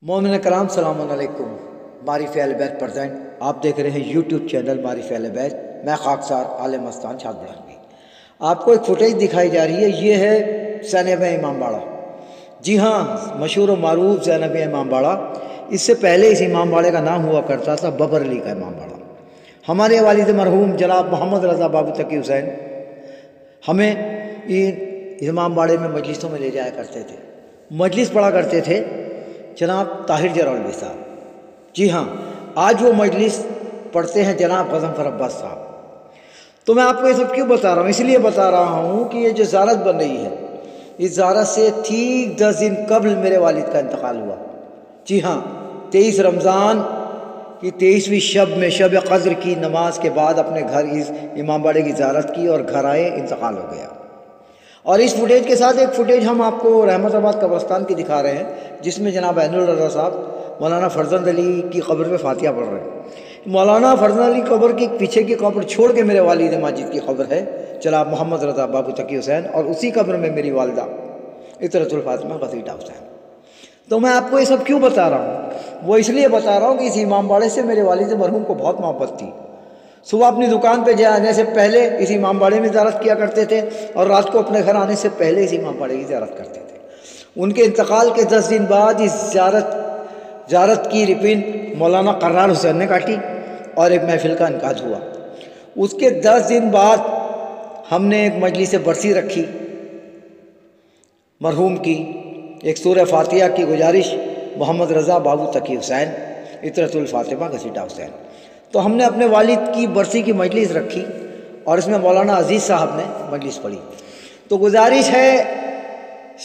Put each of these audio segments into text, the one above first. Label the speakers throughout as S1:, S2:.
S1: मोमिन कराम सलाम अलैकुम। मारिफ अहल बैत प्रेजेंट आप देख रहे हैं यूट्यूब चैनल मारिफ अहल बैत। मैं खाकसार आले मस्तान छात बढ़ाऊँगी। आपको एक फुटेज दिखाई जा रही है, ये है ज़ैनब इमामबाड़ा। जी हाँ, मशहूर व मारूफ ज़ैनब इमामबाड़ा। इससे पहले इस इमामबाड़े का नाम हुआ करता था बबर अली का इमामबाड़ा। हमारे वालिद मरहूम जनाब मोहम्मद रज़ा बाबू तकी हुसैन हमें इन इमामबाड़े में मजलिसों में ले जाया करते थे। मजलिस पढ़ा करते थे जनाब ताहिर जरौलवी साहब। जी हाँ, आज वो मजलिस पढ़ते हैं जनाब गज़नफ़र अब्बास साहब। तो मैं आपको ये सब क्यों बता रहा हूँ? इसलिए बता रहा हूँ कि ये जो ज़ारत बन रही है, इस ज़ारत से ठीक 10 दिन कबल मेरे वालिद का इंतकाल हुआ। जी हाँ, 23 रमज़ान की 23वीं शब में शब क़द्र की नमाज के बाद अपने घर इस इमामबाड़े की ज़ारत की और घर आए, इंतकाल हो गया। और इस फुटेज के साथ एक फुटेज हम आपको रहमताबाद कब्रस्तान की दिखा रहे हैं, जिसमें जनाब ऐनुल रज़ा साहब मौलाना फरजंद अली की कब्र में फातिहा पढ़ रहे हैं। मौलाना फरजंद अली कब्र की पीछे की कब्र छोड़ के मेरे वालिद माजिद की कब्र है जनाब मोहम्मद रज़ा बाबू तकी हुसैन, और उसी कब्र में मेरी वालदा इतरतुल फातिमा ग़ज़ीटा हुसैन। तो मैं आपको ये सब क्यों बता रहा हूँ? वो इसलिए बता रहा हूँ कि इस इमामबाड़े से मेरे वालिद मरहूम को बहुत मोहब्बत थी। सुबह अपनी दुकान पे जाने से पहले इस इमामबाड़े में ज़ियारत किया करते थे, और रात को अपने घर आने से पहले इस इमामबाड़े की ज़ियारत करते थे। उनके इंतकाल के 10 दिन बाद इस ज़ियारत की रिपिन मौलाना कर्रार हुसैन ने काटी और एक महफिल का इनकाज हुआ। उसके 10 दिन बाद हमने एक मजलिस बरसी रखी मरहूम की, एक सूरह फातिहा की गुजारिश मोहम्मद रज़ा बाबू तकी हुसैन इतरतुल फातिमा ग़ज़ीटा हुसैन। तो हमने अपने वालिद की बरसी की मजलिस रखी और इसमें मौलाना अजीज़ साहब ने मजलिस पढ़ी। तो गुजारिश है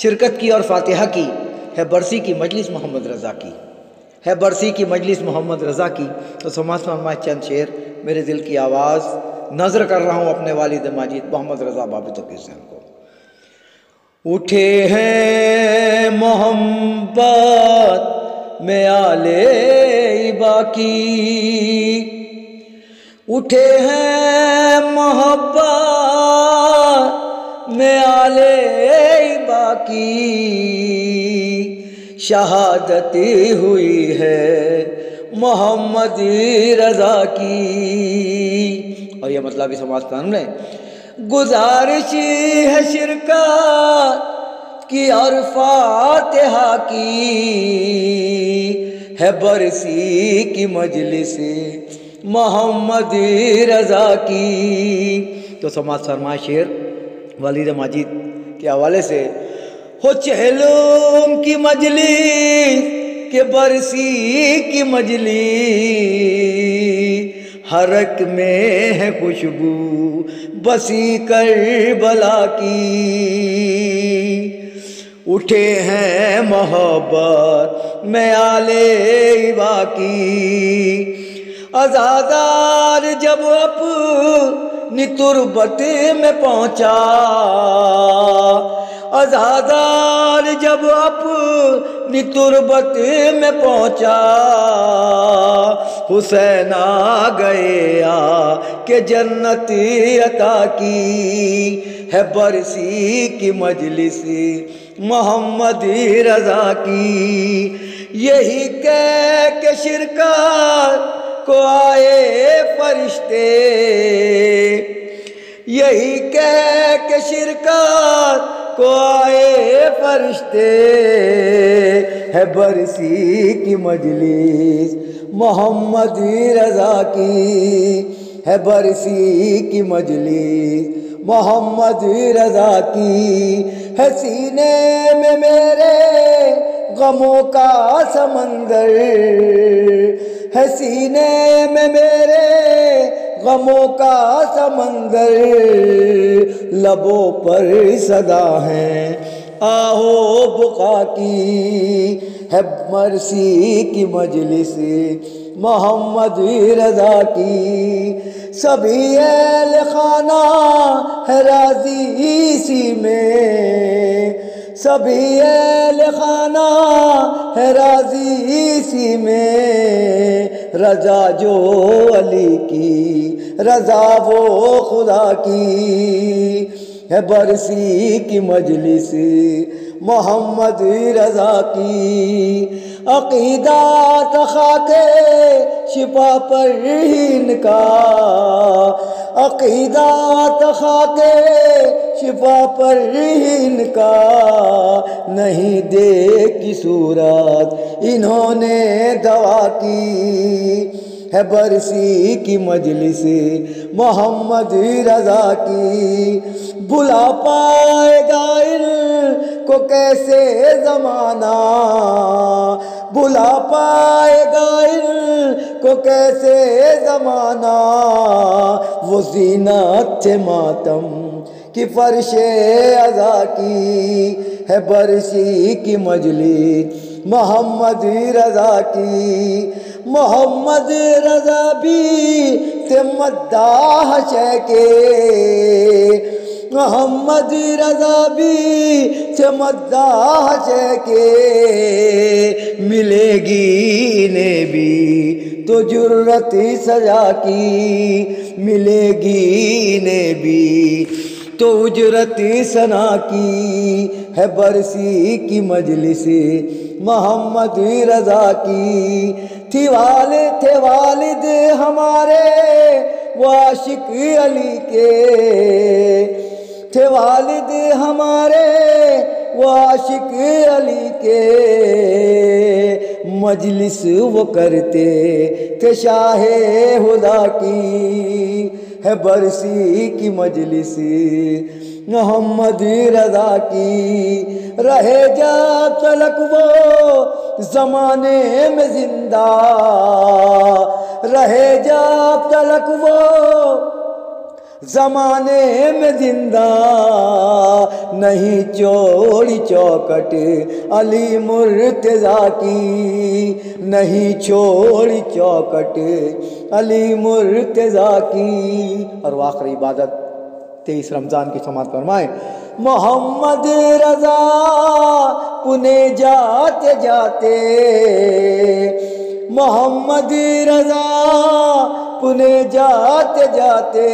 S1: शिरकत की और फातिहा की है, बरसी की मजलिस मोहम्मद रज़ा की है, बरसी की मजलिस मोहम्मद रज़ा की। तो समाज फरमाए चंद शेर मेरे दिल की आवाज़ नज़र कर रहा हूँ अपने वालिद माजिद मोहम्मद रज़ा बाबू तकी हुसैन को। उठे हैं मोहब्बत में आले बाकी, उठे हैं मोहब्बत में आले बाकी, शहादत हुई है मोहम्मद रज़ा की। और यह मतलब इस समाज कानून है, गुजारिश है शिरकत की और फातिहा की है, बरसी की मजलिस मोहम्मद रज़ा की। तो समाज फरमाए शेर वालिद माजिद के हवाले से, हो चहलों की मजलिस के बरसी की मजलिस, हरक में है खुशबू बसी करबला की। उठे हैं मोहब्बत में आले बाकी, अज़ादार जब अपनी तुरबत में पहुँचा, अज़ादार जब अपनी तुरबत में पहुँचा, हुसैन आ गए के जन्नत अता की है, बरसी की मजलिस मोहम्मद रज़ा की। यही कह के शिरकत को आए फरिश्ते, यही कह के शिरकत को आए फरिश्ते, है बरसी की मजलिस मोहम्मद रज़ा की, है बरसी की मजलिस मोहम्मद रज़ा की। है सीने में मेरे गमों का समंदर, है सीने में मेरे गमों का समंदर, लबों पर सदा है आहो बुका की, है मरसी की मजलिस मोहम्मद रज़ा की। सभी अहल खाना है राज़ी इसी में, सभी अहल खाना है राज़ी इसी में, रजा जो अली की रजा वो खुदा की, है बरसी की मजलिस मोहम्मद रज़ा की। अक़ीदा खाके शिफा पर इनका, अक़ीदा खाके शिफा पर इनका, नहीं देखी सूरत इन्होंने दवा की। है बरसी की मजलिस मोहम्मद रज़ा की, बुला पाएगा इनको कैसे ज़माना, बुला पाएगा इनको कैसे ज़माना। वो ज़ीनत थे मातम कि फर्शे अज़ा की, है बरसी की मजलिस मोहम्मद रज़ा की। मोहम्मद रज़ा भी ते मद्दाह के, मोहम्मद रज़ा भी ते मद्दाह के, मिलेगी इन्हें भी तो जुर्रत सजा की, मिलेगी इन्हें भी तो उजरत सना की। है बरसी की मजलिस मोहम्मद रज़ा की, थे वालिद हमारे वो आशिक अली के, थे वालिद हमारे वो आशिक अली के। मजलिस वो करते थे शाहे हुदा की, है बरसी की मजलिस मोहम्मद रज़ा की। रहे जब तलक वो ज़माने में जिंदा, रहे जब तलक वो ज़माने में जिंदा, नहीं चोरी चौकट अली मुर्तज़ा की, नहीं छोड़ी चौकट अली मुर्तज़ा की। और आखिरी इबादत 23 रमज़ान की समात फरमाए। मोहम्मद रज़ा पुणे जाते जाते, मोहम्मद रज़ा पुणे जाते जाते,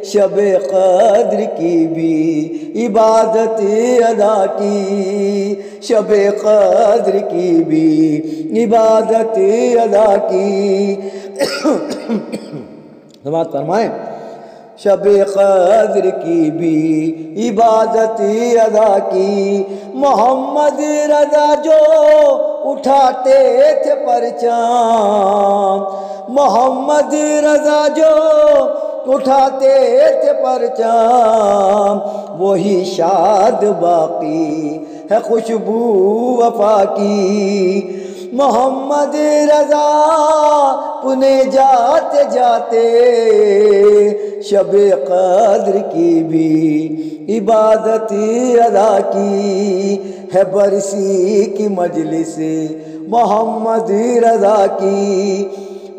S1: शब क़द्र की भी इबादत अदा की, शब क़द्र की भी इबादत अदा की। समात फरमाए। शब क़द्र की भी इबादत अदा की। मोहम्मद रज़ा जो उठाते थे परचम, मोहम्मद रज़ा जो उठाते थे परचम, वही शाद बाकी है खुशबू वफा की। मोहम्मद रज़ा पुणे जाते जाते, शब क़द्र की भी इबादत अदा की, है बरसी की मजलिस मोहम्मद रज़ा की।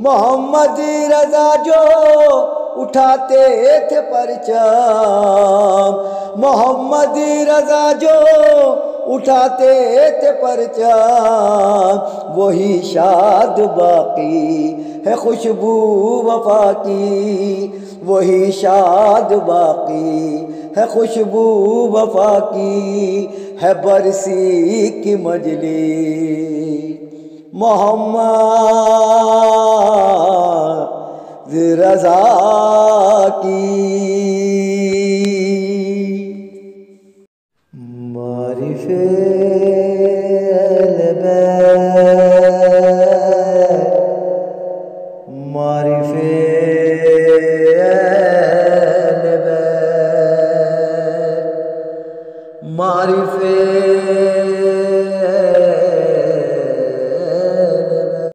S1: मोहम्मद रज़ा जो उठाते थे परचम, मोहम्मद रज़ा जो उठाते थे परचम, वही शाद बाकी है खुशबू वफा की, वही शाद बाकी है खुशबू वफा की, है बरसी की मजलिस मोहम्मद रज़ा की। मारिफ़े अहले बैत, मारिफ़े अहले बैत, मारिफ़े